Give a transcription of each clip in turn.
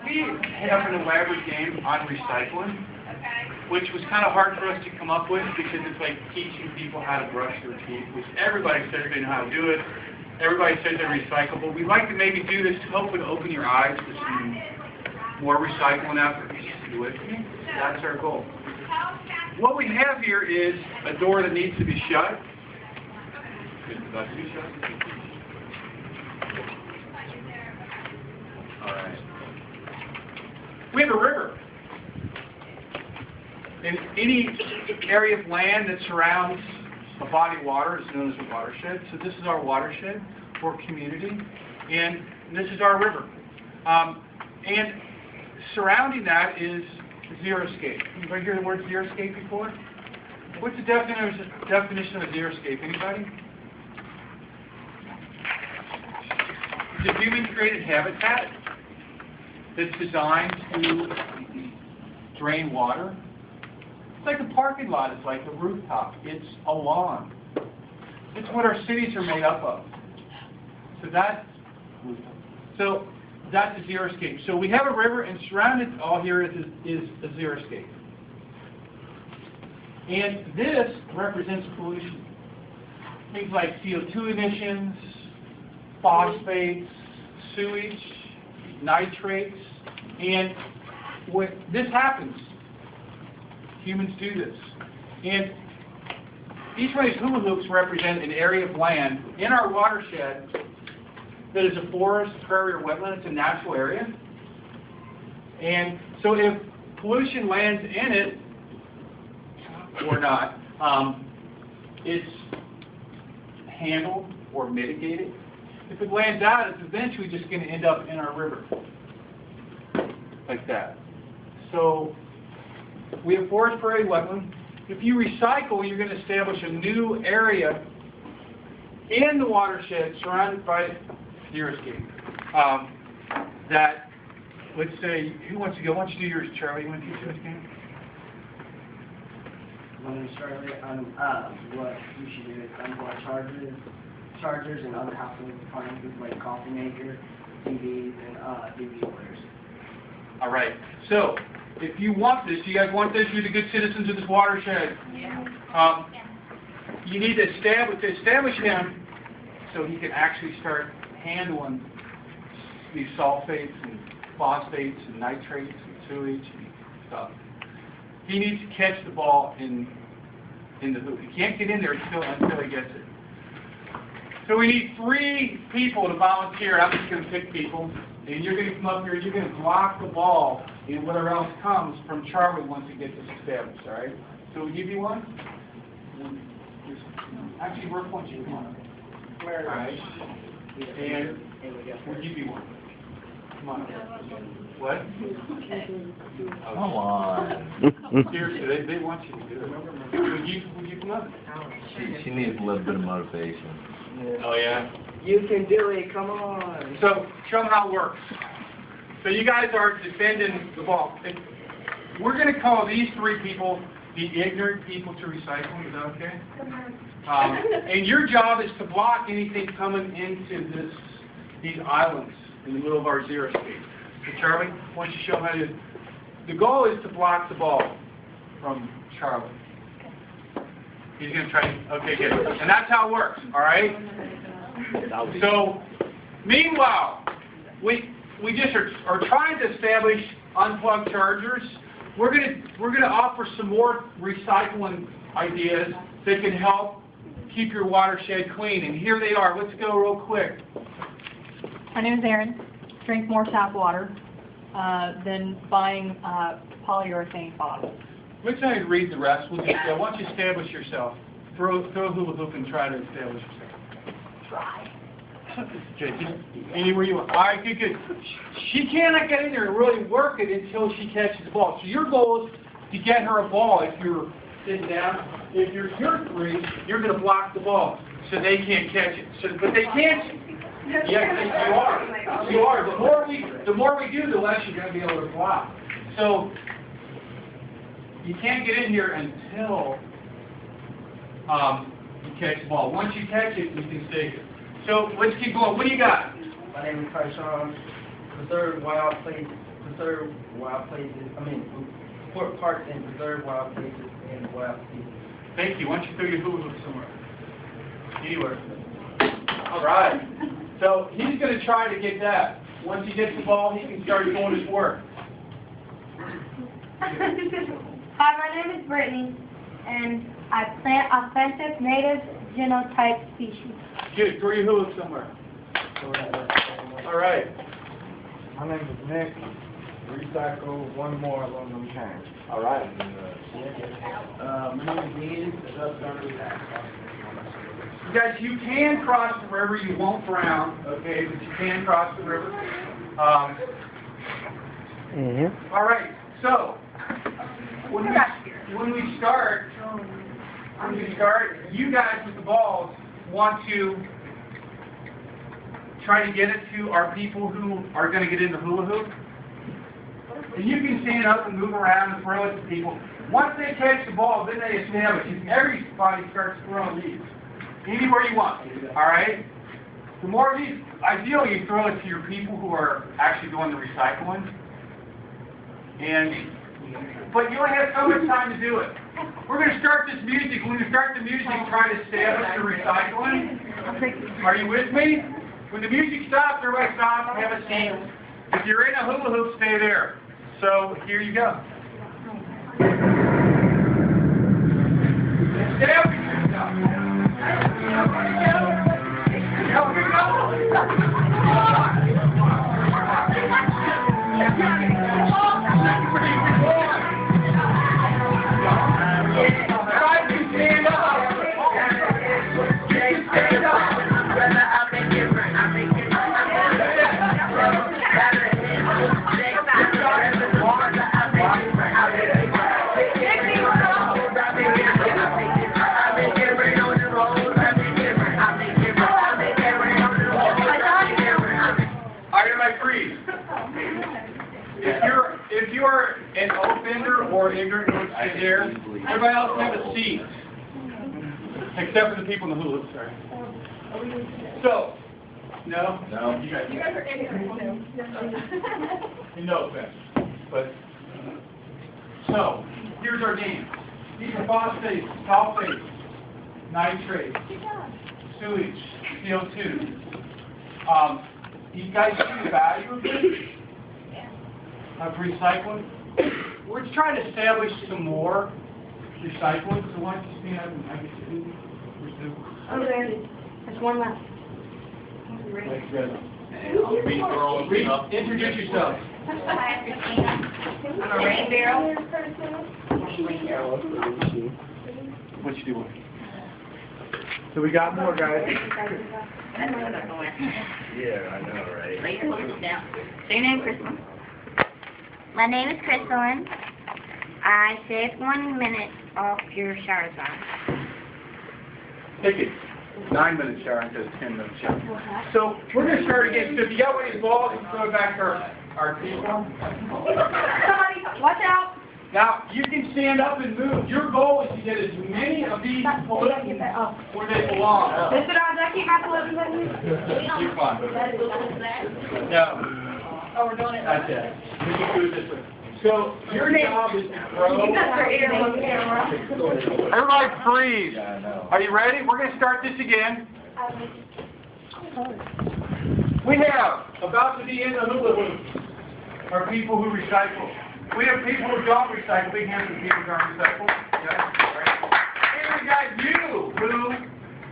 we have an elaborate game on recycling, which was kind of hard for us to come up with because it's like teaching people how to brush their teeth, which everybody says they know how to do it. Everybody says they're recyclable. We'd like to maybe do this to hopefully open your eyes to some more recycling efforts. You with me? That's our goal. What we have here is a door that needs to be shut. Is it about to be shut? All right. We have a river. In any area of land that surrounds a body of water is known as a watershed. So this is our watershed for community, and this is our river. And surrounding that is xeriscape. Anybody hear the word xeriscape before? What's the definition of a xeriscape? Anybody? It's a human-created habitat that's designed to drain water. It's like a parking lot. It's like a rooftop. It's a lawn. It's what our cities are made up of. So that's a xeriscape. So we have a river, and surrounded all here is a xeriscape. And this represents pollution. Things like CO2 emissions, phosphates, sewage, nitrates, and when this happens, humans do this. And each one of these hula hoops represent an area of land in our watershed that is a forest, prairie, or wetland. It's a natural area. And so if pollution lands in it, or not, it's handled or mitigated. If it lands out, it's eventually just going to end up in our river. Like that. So we have forest, prairie, wetland. If you recycle, you're going to establish a new area in the watershed surrounded by xeriscape. That, let's say, who wants to go? Why don't you do yours, Charlie? You want to teach this game? When we started on what you should do is unplug chargers and other household appliances like coffee maker, TVs, and DVD players. All right. So, if you want this, you guys want this, you're the good citizens of this watershed. Yeah. You need to establish him so he can actually start handling these sulfates and phosphates and nitrates and sewage and stuff. He needs to catch the ball in the hoop. He can't get in there until he gets it. So we need 3 people to volunteer. I'm just going to pick people. And you're going to come up here, you're going to block the ball and whatever else comes from Charlie once he gets this established, all right? So we'll give you one. Actually, we're punching you one. All right. And we'll give you one. Come on. What? Come on. Seriously, they want you to do it. Would you come up? She needs a little bit of motivation. Oh, yeah? You can do it, come on. So, show them how it works. So you guys are defending the ball. We're going to call these 3 people the ignorant people to recycling. Is that okay? And your job is to block anything coming into these islands in the middle of our xeriscape. So Charlie, why don't you show them how to do it? The goal is to block the ball from Charlie. He's going to try. Okay, good. And that's how it works. All right. So, meanwhile, we just are trying to establish unplugged chargers. We're gonna offer some more recycling ideas that can help keep your watershed clean. And here they are. Let's go real quick. My name is Erin. Drink more tap water than buying polyurethane bottles. Let's not even read the rest. We'll just go. Why don't you establish yourself? Throw a hula hoop and try to establish yourself. Try. Okay, just anywhere you want. All right, good, good. She cannot get in there and really work it until she catches the ball. So your goal is to get her a ball. If you're sitting down, if you're 3, you're going to block the ball so they can't catch it. So, but they can't. Yes, you are. You are. The more we do, the less you're going to be able to block. So you can't get in here until you catch the ball. Once you catch it, you can stay here. So let's keep going. What do you got? My name is Tyson. The third while I played preserve wild places, report parks and preserve wild places and wild species. Thank you. Why don't you throw your hula hoop somewhere? Anywhere. All right. So he's going to try to get that. Once he gets the ball, he can start doing his work. Hi, my name is Brittany, and I plant authentic native genotype species. Good. Throw your hula hoop somewhere. All right. My name is Nick. Recycle one more aluminum can. All right. My name is Ian, the dust starter You guys, you can cross the river. You won't drown, okay? But you can cross the river. All right. So when we start, you guys with the balls want to try to get it to our people who are going to get in the hula hoop. And you can stand up and move around and throw it to people. Once they catch the ball, then they establish. And everybody starts throwing these anywhere you want. All right. The more of these, ideally, you throw it to your people who are actually doing the recycling. But you only have so much time to do it. We're going to start this music. When we start the music, try to establish the recycling. Are you with me? When the music stops, everybody stop, have a seat. If you're in a hula hoop, stay there. So here you go. Establish yourself. If you're an offender or ignorant, stay there. Everybody else have a seat, except for the people in the hula hoop. Sorry. So, no. You guys are ignorant. No offense, but so here's our game. These are phosphates, sulfates, nitrates, sewage, CO2. You guys see the value of this? Of recycling? We're trying to establish some more recycling, so why don't you stand up and I get you? Oh, there's one left. Introduce yourself. I'm a rain barrel. What you doing? So we got more guys. Yeah, I know, right? Lay your hands down. Say your name, Crystal. My name is Crystalline. I saved 1 minute off your shower time. Take it. 9 minutes shower instead of 10 minutes shower. So we're going to start again. So if you got one of these balls, you can throw it back to our people. Somebody, watch out. Now, you can stand up and move. Your goal is to get as many of these pollutants where they belong. Mr. Dodge, I keep my pollutants on you. You're fine. No. Oh, we're doing it. That's it. We can do it this way. So your job is to throw. Everybody freeze. Yeah, I know. Are you ready? We're going to start this again. We have, about to be in the hula hoop, are people who recycle. We have people who don't recycle. Big hands for people who don't recycle. Okay? Right. And we got you who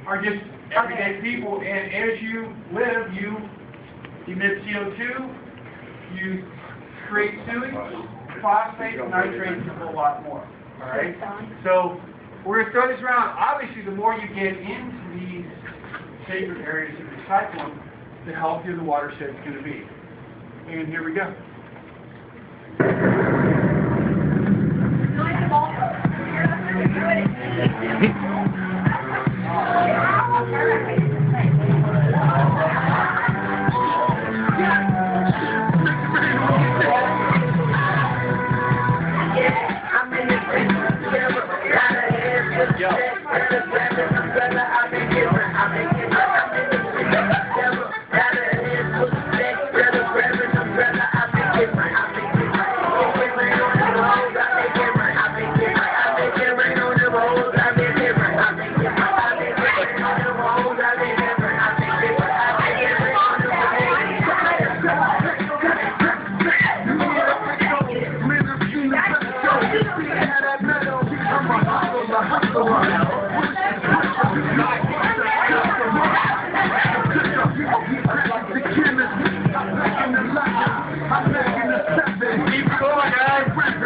are just everyday people. And as you live, you emit CO2, you create sewage, phosphate, nitrates, and a whole lot more. All right? So we're going to throw this around. Obviously, the more you get into these sacred areas of recycling, the healthier the watershed's going to be. And here we go. Yeah.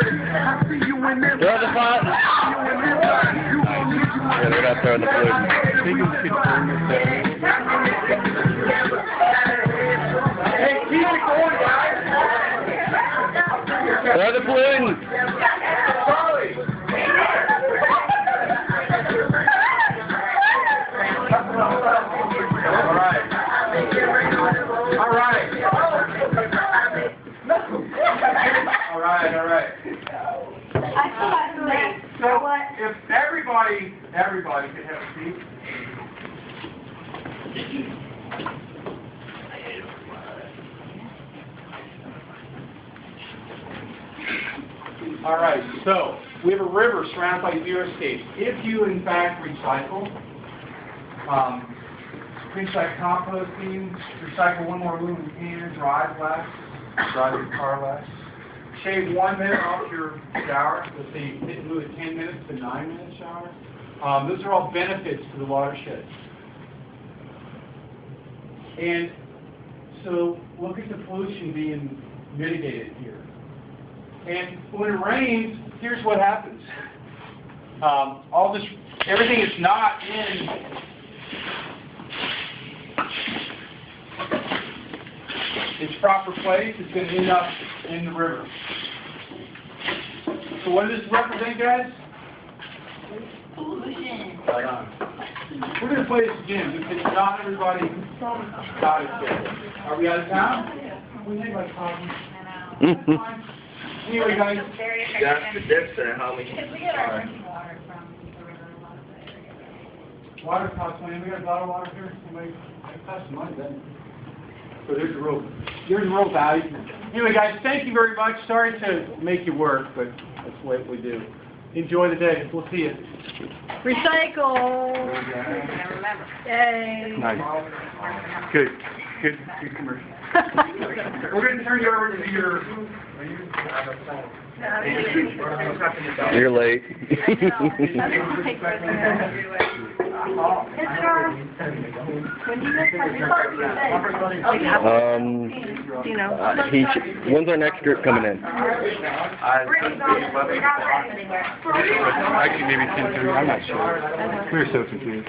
Throw the pot. Yeah, they're not throwing the pollutant. Hey, keep it going, guys. Throw the pollutant. All right. All right. All right. So, if everybody could have a seat. All right, so we have a river surrounded by xeriscapes. If you, in fact, recycle, things like composting, recycle one more aluminum can, drive less, drive your car less, shave 1 minute off your shower, let's say you move it 10 minutes to 9-minute shower. Those are all benefits to the watershed. And so look at the pollution being mitigated here. And when it rains, here's what happens. All this, everything is not in its proper place. It's going to end up in the river. So what does this represent, guys? Pollution. We're going to play this again because not everybody got it yet. Are we out of town? We make like problems. That's fine. Anyway, guys. That's the dip there, homie. Because we get our drinking water from the river a lot of the area. Water costs money. We got a bottle of water here. Somebody, it costs money, doesn't it? So there's a real value. Anyway, guys, thank you very much. Sorry to make you work, but that's what we do. Enjoy the day. We'll see you. Recycle! Yay! Nice. Good commercial. We're going to turn you over to your... You're late. When's our next group coming in? Actually, maybe 10:30. I'm not sure. We were so confused.